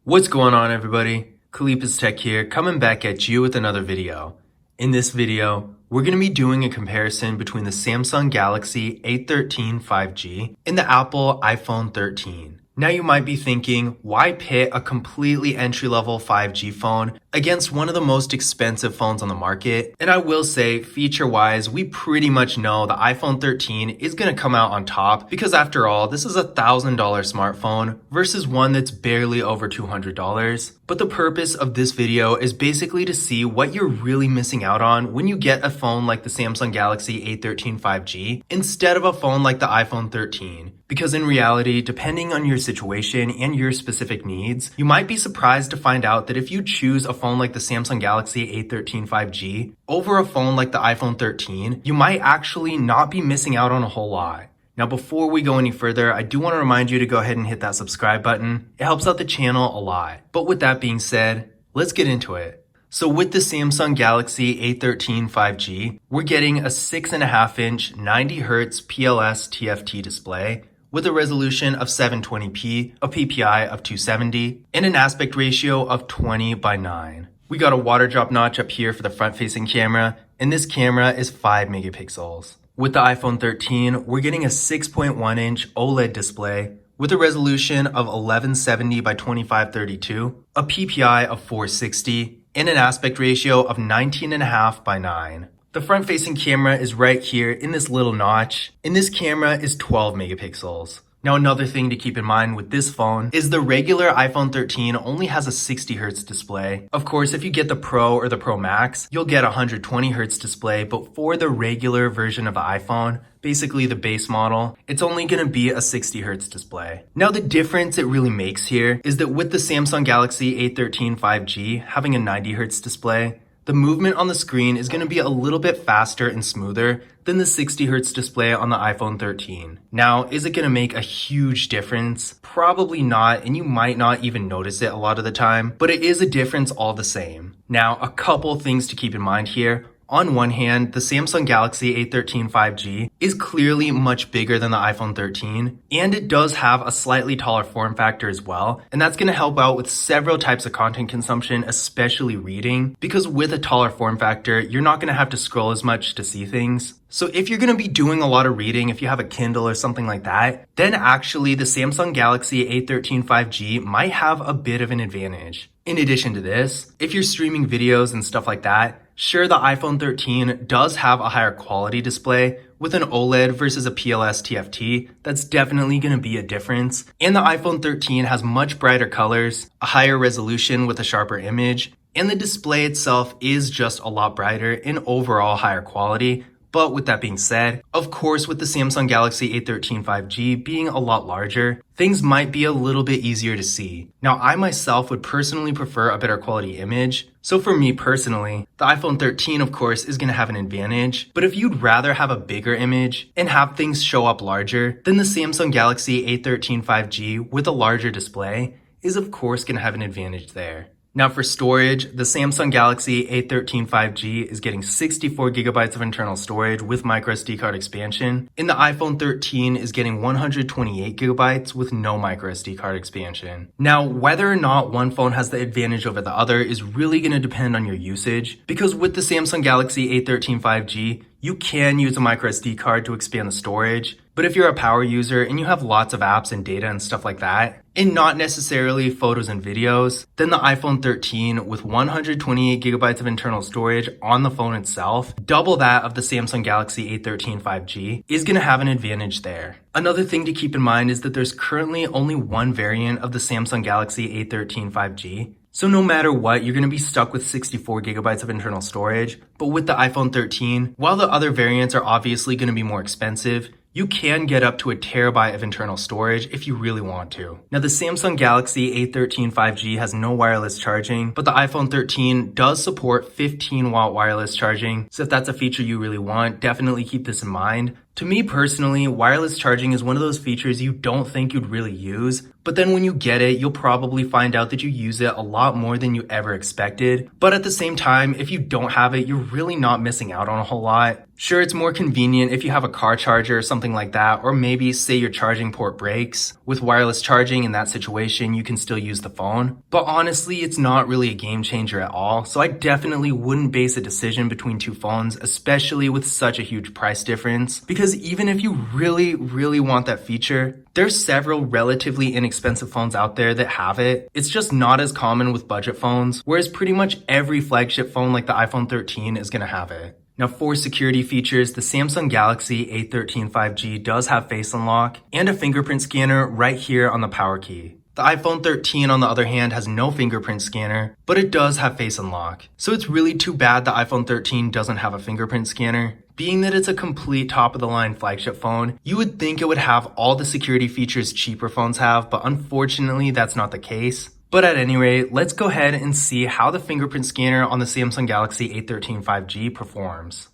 What's going on, everybody? Khalipa's Tech here, coming back at you with another video. In this video, we're going to be doing a comparison between the Samsung Galaxy A13 5G and the Apple iPhone 13. Now you might be thinking, why pit a completely entry-level 5G phone against one of the most expensive phones on the market? And I will say, feature-wise, we pretty much know the iPhone 13 is going to come out on top because after all, this is a $1,000 smartphone versus one that's barely over $200. But the purpose of this video is basically to see what you're really missing out on when you get a phone like the Samsung Galaxy A13 5G instead of a phone like the iPhone 13. Because in reality, depending on your situation and your specific needs, you might be surprised to find out that if you choose a phone like the Samsung Galaxy A13 5G over a phone like the iPhone 13, you might actually not be missing out on a whole lot. Now, before we go any further, I do want to remind you to go ahead and hit that subscribe button. It helps out the channel a lot. But with that being said, let's get into it. So with the Samsung Galaxy A13 5G, we're getting a 6.5-inch 90Hz PLS TFT display with a resolution of 720p, a PPI of 270, and an aspect ratio of 20:9. We got a water drop notch up here for the front-facing camera, and this camera is 5 megapixels. With the iPhone 13, we're getting a 6.1-inch OLED display with a resolution of 1170 by 2532, a PPI of 460, and an aspect ratio of 19.5:9. The front-facing camera is right here in this little notch, and this camera is 12 megapixels. Now, another thing to keep in mind with this phone is the regular iPhone 13 only has a 60Hz display. Of course, if you get the Pro or the Pro Max, you'll get a 120Hz display, but for the regular version of the iPhone, basically the base model, it's only going to be a 60Hz display. Now, the difference it really makes here is that with the Samsung Galaxy A13 5G having a 90Hz display, the movement on the screen is going to be a little bit faster and smoother than the 60Hz display on the iPhone 13. Now, is it going to make a huge difference? Probably not, and you might not even notice it a lot of the time, but it is a difference all the same. Now, a couple things to keep in mind here. On one hand, the Samsung Galaxy A13 5G is clearly much bigger than the iPhone 13, and it does have a slightly taller form factor as well, and that's going to help out with several types of content consumption, especially reading, because with a taller form factor, you're not going to have to scroll as much to see things. So if you're going to be doing a lot of reading, if you have a Kindle or something like that, then actually the Samsung Galaxy A13 5G might have a bit of an advantage. In addition to this, if you're streaming videos and stuff like that, sure, the iPhone 13 does have a higher quality display with an OLED versus a PLS TFT. That's definitely going to be a difference. And the iPhone 13 has much brighter colors, a higher resolution with a sharper image, and the display itself is just a lot brighter and overall higher quality. But with that being said, of course, with the Samsung Galaxy A13 5G being a lot larger, things might be a little bit easier to see. Now, I myself would personally prefer a better quality image. So for me personally, the iPhone 13, of course, is going to have an advantage. But if you'd rather have a bigger image and have things show up larger, then the Samsung Galaxy A13 5G with a larger display is of course going to have an advantage there. Now for storage, the Samsung Galaxy A13 5G is getting 64 gigabytes of internal storage with microSD card expansion, and the iPhone 13 is getting 128 gigabytes with no microSD card expansion. Now, whether or not one phone has the advantage over the other is really going to depend on your usage, because with the Samsung Galaxy A13 5G, you can use a microSD card to expand the storage, but if you're a power user and you have lots of apps and data and stuff like that, and not necessarily photos and videos, then the iPhone 13 with 128 gigabytes of internal storage on the phone itself, double that of the Samsung Galaxy A13 5G, is going to have an advantage there. Another thing to keep in mind is that there's currently only one variant of the Samsung Galaxy A13 5G. So no matter what, you're going to be stuck with 64 gigabytes of internal storage. But with the iPhone 13, while the other variants are obviously going to be more expensive, you can get up to a terabyte of internal storage if you really want to. Now, the Samsung Galaxy A13 5G has no wireless charging, but the iPhone 13 does support 15-watt wireless charging. So if that's a feature you really want, definitely keep this in mind. To me personally, wireless charging is one of those features you don't think you'd really use, but then when you get it, you'll probably find out that you use it a lot more than you ever expected. But at the same time, if you don't have it, you're really not missing out on a whole lot. Sure, it's more convenient if you have a car charger or something like that, or maybe say your charging port breaks. With wireless charging in that situation, you can still use the phone. But honestly, it's not really a game changer at all, so I definitely wouldn't base a decision between two phones, especially with such a huge price difference. Because even if you really want that feature, there's several relatively inexpensive phones out there that have it. It's just not as common with budget phones, whereas pretty much every flagship phone like the iPhone 13 is gonna have it. Now for security features, the Samsung Galaxy A13 5G does have Face Unlock and a fingerprint scanner right here on the power key. The iPhone 13 on the other hand has no fingerprint scanner, but it does have Face Unlock. So it's really too bad the iPhone 13 doesn't have a fingerprint scanner. Being that it's a complete top-of-the-line flagship phone, you would think it would have all the security features cheaper phones have, but unfortunately that's not the case. But at any rate, let's go ahead and see how the fingerprint scanner on the Samsung Galaxy A13 5G performs.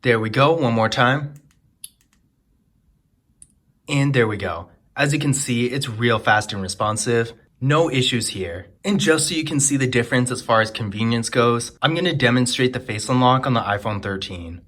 There we go, one more time. And there we go. As you can see, it's real fast and responsive. No issues here. And just so you can see the difference as far as convenience goes, I'm going to demonstrate the Face Unlock on the iPhone 13.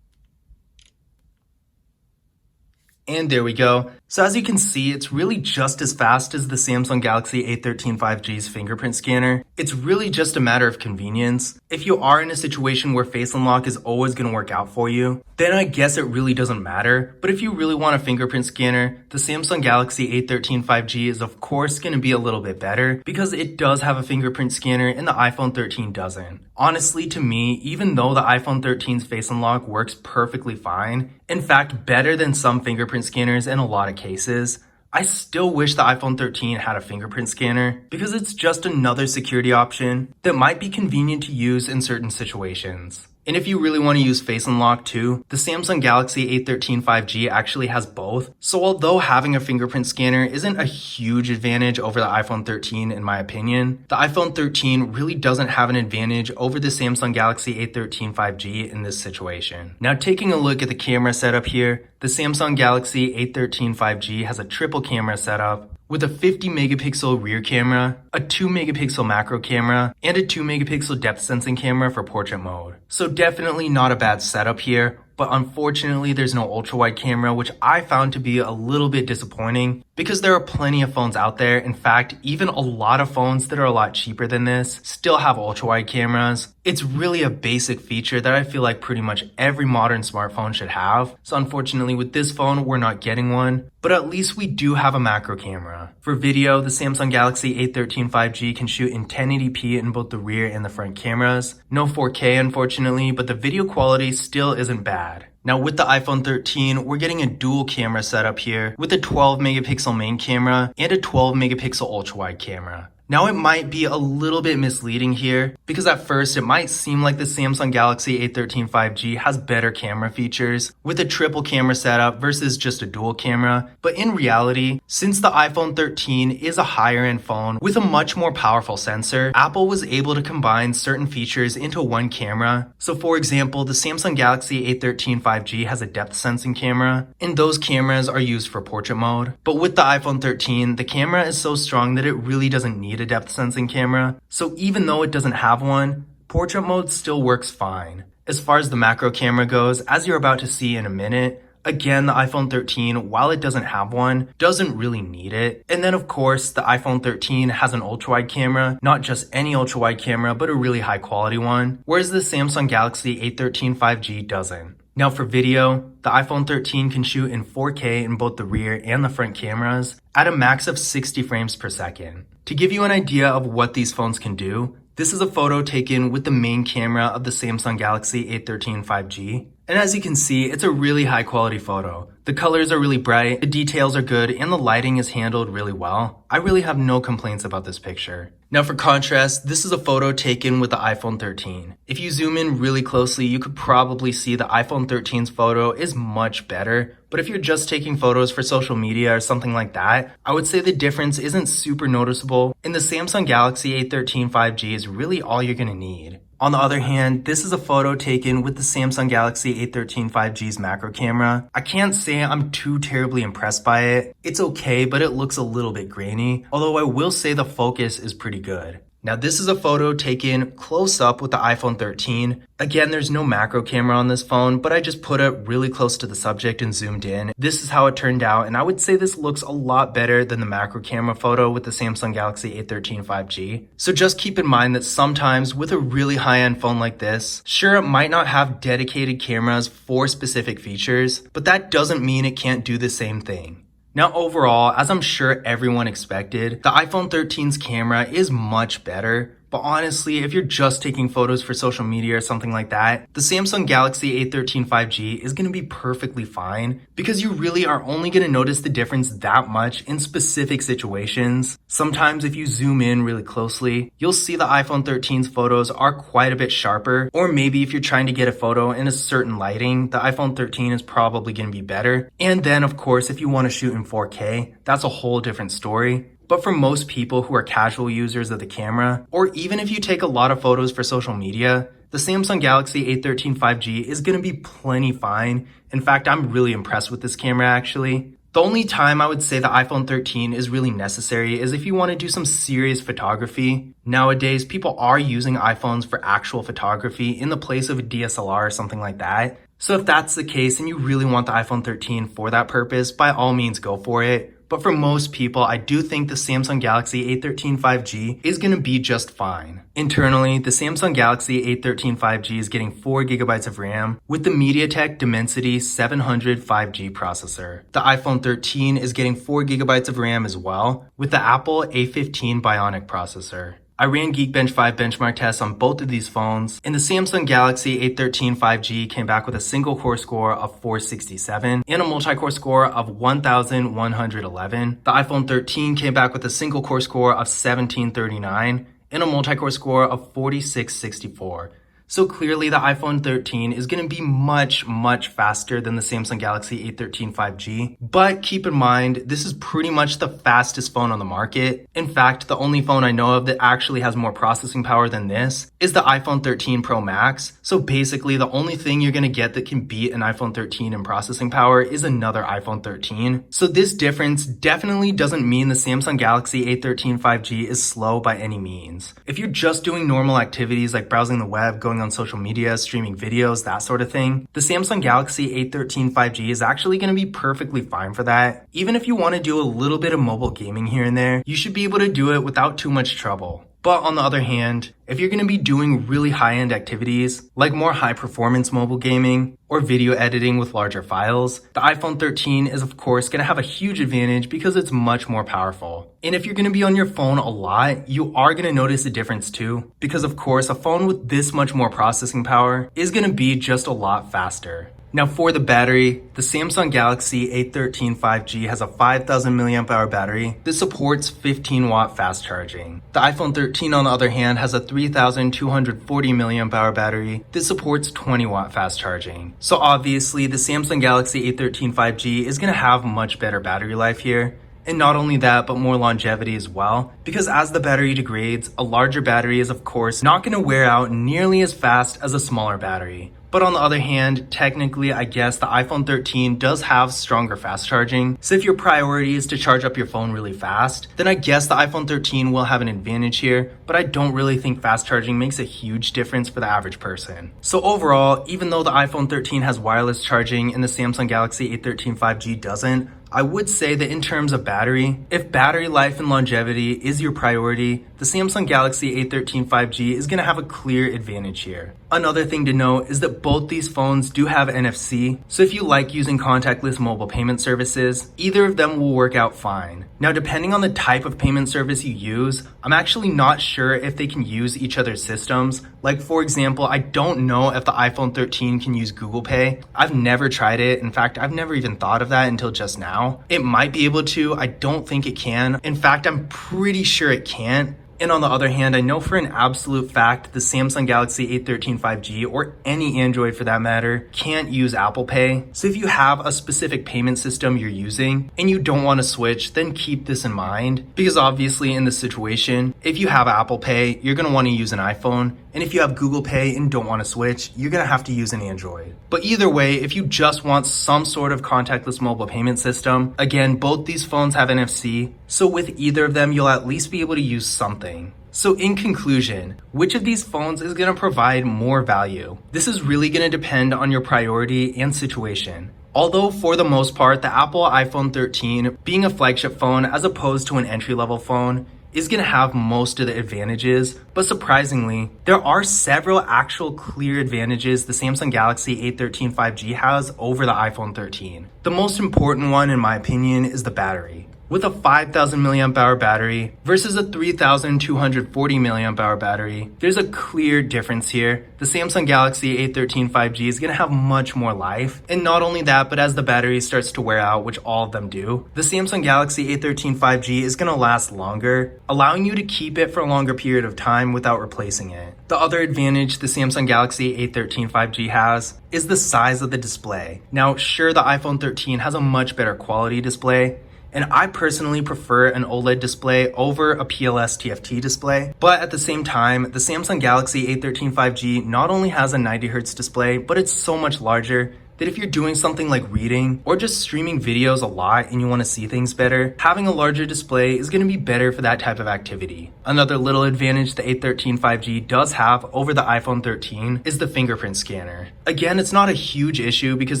And there we go. So as you can see, it's really just as fast as the Samsung Galaxy A13 5G's fingerprint scanner. It's really just a matter of convenience. If you are in a situation where Face Unlock is always going to work out for you, then I guess it really doesn't matter. But if you really want a fingerprint scanner, the Samsung Galaxy A13 5G is of course going to be a little bit better because it does have a fingerprint scanner and the iPhone 13 doesn't. Honestly, to me, even though the iPhone 13's Face Unlock works perfectly fine, in fact better than some fingerprint scanners in a lot of cases, I still wish the iPhone 13 had a fingerprint scanner because it's just another security option that might be convenient to use in certain situations. And if you really want to use Face Unlock too, the Samsung Galaxy A13 5G actually has both. So although having a fingerprint scanner isn't a huge advantage over the iPhone 13 in my opinion, the iPhone 13 really doesn't have an advantage over the Samsung Galaxy A13 5G in this situation. Now taking a look at the camera setup here, the Samsung Galaxy A13 5G has a triple camera setup with a 50 megapixel rear camera, a 2 megapixel macro camera, and a 2 megapixel depth sensing camera for portrait mode. So definitely not a bad setup here, but unfortunately there's no ultra wide camera, which I found to be a little bit disappointing because there are plenty of phones out there. In fact, even a lot of phones that are a lot cheaper than this still have ultra wide cameras. It's really a basic feature that I feel like pretty much every modern smartphone should have. So unfortunately with this phone, we're not getting one, but at least we do have a macro camera. For video, the Samsung Galaxy A13 5G can shoot in 1080p in both the rear and the front cameras. No 4K unfortunately, but the video quality still isn't bad. Now with the iPhone 13, we're getting a dual camera setup here with a 12 megapixel main camera and a 12 megapixel ultra wide camera. Now it might be a little bit misleading here because at first it might seem like the Samsung Galaxy A13 5G has better camera features with a triple camera setup versus just a dual camera. But in reality, since the iPhone 13 is a higher end phone with a much more powerful sensor, Apple was able to combine certain features into one camera. So for example, the Samsung Galaxy A13 5G has a depth sensing camera, and those cameras are used for portrait mode. But with the iPhone 13, the camera is so strong that it really doesn't need a depth sensing camera. So even though it doesn't have one, portrait mode still works fine. As far as the macro camera goes, as you're about to see in a minute, again, the iPhone 13, while it doesn't have one, doesn't really need it. And then of course, the iPhone 13 has an ultra-wide camera, not just any ultra-wide camera, but a really high quality one, whereas the Samsung Galaxy A13 5G doesn't. Now for video, the iPhone 13 can shoot in 4K in both the rear and the front cameras at a max of 60 frames per second. To give you an idea of what these phones can do, this is a photo taken with the main camera of the Samsung Galaxy A13 5G. And as you can see, it's a really high quality photo. The colors are really bright, the details are good, and the lighting is handled really well. I really have no complaints about this picture. Now for contrast, this is a photo taken with the iPhone 13. If you zoom in really closely, you could probably see the iPhone 13's photo is much better. But if you're just taking photos for social media or something like that, I would say the difference isn't super noticeable, and the Samsung Galaxy A13 5G is really all you're gonna need. On the other hand, this is a photo taken with the Samsung Galaxy A13 5G's macro camera. I can't say I'm too terribly impressed by it. It's okay, but it looks a little bit grainy, although I will say the focus is pretty good. Now this is a photo taken close up with the iPhone 13. Again, there's no macro camera on this phone, but I just put it really close to the subject and zoomed in. This is how it turned out, and I would say this looks a lot better than the macro camera photo with the Samsung Galaxy A13 5G. So just keep in mind that sometimes with a really high-end phone like this, sure, it might not have dedicated cameras for specific features, but that doesn't mean it can't do the same thing. Now overall, as I'm sure everyone expected, the iPhone 13's camera is much better, but honestly, if you're just taking photos for social media or something like that, the Samsung Galaxy A13 5G is going to be perfectly fine because you really are only going to notice the difference that much in specific situations. Sometimes if you zoom in really closely, you'll see the iPhone 13's photos are quite a bit sharper, or maybe if you're trying to get a photo in a certain lighting, the iPhone 13 is probably going to be better. And then of course, if you want to shoot in 4K, that's a whole different story. But for most people who are casual users of the camera, or even if you take a lot of photos for social media, the Samsung Galaxy A13 5G is going to be plenty fine. In fact, I'm really impressed with this camera actually. The only time I would say the iPhone 13 is really necessary is if you want to do some serious photography. Nowadays, people are using iPhones for actual photography in the place of a DSLR or something like that. So if that's the case and you really want the iPhone 13 for that purpose, by all means go for it. But for most people, I do think the Samsung Galaxy A13 5G is going to be just fine. Internally, the Samsung Galaxy A13 5G is getting 4GB of RAM with the MediaTek Dimensity 700 5G processor. The iPhone 13 is getting 4GB of RAM as well with the Apple A15 Bionic processor. I ran Geekbench 5 benchmark tests on both of these phones, and the Samsung Galaxy A13 5G came back with a single core score of 467 and a multi-core score of 1111. The iPhone 13 came back with a single core score of 1739 and a multi-core score of 4664. So clearly the iPhone 13 is going to be much faster than the Samsung Galaxy A13 5G. But keep in mind, this is pretty much the fastest phone on the market. In fact, the only phone I know of that actually has more processing power than this is the iPhone 13 Pro Max. So basically the only thing you're going to get that can beat an iPhone 13 in processing power is another iPhone 13. So this difference definitely doesn't mean the Samsung Galaxy A13 5G is slow by any means. If you're just doing normal activities like browsing the web, going on social media, streaming videos, that sort of thing, the Samsung Galaxy A13 5G is actually going to be perfectly fine for that. Even if you want to do a little bit of mobile gaming here and there, you should be able to do it without too much trouble. But on the other hand, if you're going to be doing really high-end activities, like more high-performance mobile gaming or video editing with larger files, the iPhone 13 is of course going to have a huge advantage because it's much more powerful. And if you're going to be on your phone a lot, you are going to notice a difference too, because of course a phone with this much more processing power is going to be just a lot faster. Now for the battery, the Samsung Galaxy A13 5G has a 5000 mAh battery that supports 15 watt fast charging. The iPhone 13 on the other hand has a 3240 mAh battery that supports 20 watt fast charging. So obviously the Samsung Galaxy A13 5G is going to have much better battery life here. And not only that, but more longevity as well, because as the battery degrades, a larger battery is of course not going to wear out nearly as fast as a smaller battery. But on the other hand, technically, I guess the iPhone 13 does have stronger fast charging. So if your priority is to charge up your phone really fast, then I guess the iPhone 13 will have an advantage here, but I don't really think fast charging makes a huge difference for the average person. So overall, even though the iPhone 13 has wireless charging and the Samsung Galaxy A13 5G doesn't, I would say that in terms of battery, if battery life and longevity is your priority, the Samsung Galaxy A13 5G is going to have a clear advantage here. Another thing to note is that both these phones do have NFC, so if you like using contactless mobile payment services, either of them will work out fine. Now, depending on the type of payment service you use, I'm actually not sure if they can use each other's systems. Like for example, I don't know if the iPhone 13 can use Google Pay. I've never tried it. In fact, I've never even thought of that until just now. It might be able to. I don't think it can. In fact, I'm pretty sure it can't. And on the other hand, I know for an absolute fact the Samsung Galaxy A13 5G, or any Android for that matter, can't use Apple Pay. So if you have a specific payment system you're using and you don't want to switch, then keep this in mind. Because obviously in this situation, if you have Apple Pay, you're going to want to use an iPhone. And if you have Google Pay and don't want to switch, you're going to have to use an Android. But either way, if you just want some sort of contactless mobile payment system, again, both these phones have NFC, so with either of them, you'll at least be able to use something. So in conclusion, which of these phones is going to provide more value? This is really going to depend on your priority and situation. Although for the most part, the Apple iPhone 13 being a flagship phone as opposed to an entry-level phone is going to have most of the advantages, but surprisingly, there are several actual clear advantages the Samsung Galaxy A13 5G has over the iPhone 13. The most important one, in my opinion, is the battery. With a 5,000 milliamp hour battery versus a 3,240 milliamp hour battery, there's a clear difference here. The Samsung Galaxy A13 5G is going to have much more life. And not only that, but as the battery starts to wear out, which all of them do, the Samsung Galaxy A13 5G is going to last longer, allowing you to keep it for a longer period of time without replacing it. The other advantage the Samsung Galaxy A13 5G has is the size of the display. Now, sure, the iPhone 13 has a much better quality display, and I personally prefer an OLED display over a PLS TFT display. But at the same time, the Samsung Galaxy A13 5G not only has a 90Hz display, but it's so much larger that if you're doing something like reading or just streaming videos a lot and you want to see things better, having a larger display is going to be better for that type of activity. Another little advantage the A13 5G does have over the iPhone 13 is the fingerprint scanner. Again, it's not a huge issue because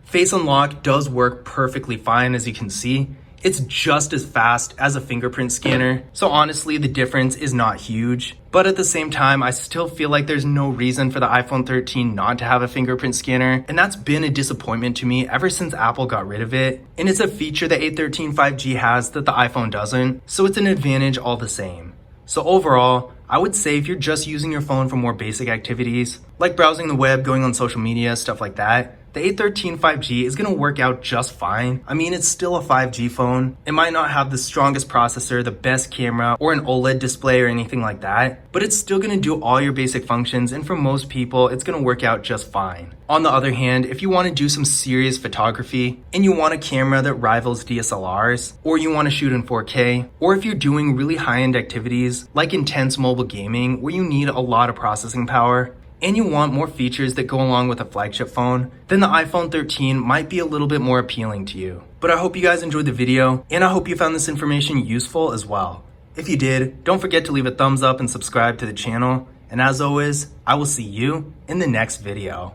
Face Unlock does work perfectly fine, as you can see. It's just as fast as a fingerprint scanner, so honestly the difference is not huge. But at the same time, I still feel like there's no reason for the iPhone 13 not to have a fingerprint scanner, and that's been a disappointment to me ever since Apple got rid of it. And it's a feature the A13 5G has that the iPhone doesn't, so it's an advantage all the same. So overall, I would say if you're just using your phone for more basic activities, like browsing the web, going on social media, stuff like that, the A13 5G is going to work out just fine. It's still a 5G phone. It might not have the strongest processor, the best camera, or an OLED display or anything like that, but it's still going to do all your basic functions, and for most people, it's going to work out just fine. On the other hand, if you want to do some serious photography, and you want a camera that rivals DSLRs, or you want to shoot in 4K, or if you're doing really high-end activities, like intense mobile gaming, where you need a lot of processing power, and you want more features that go along with a flagship phone, then the iPhone 13 might be a little bit more appealing to you. But I hope you guys enjoyed the video, and I hope you found this information useful as well. If you did, don't forget to leave a thumbs up and subscribe to the channel. And as always, I will see you in the next video.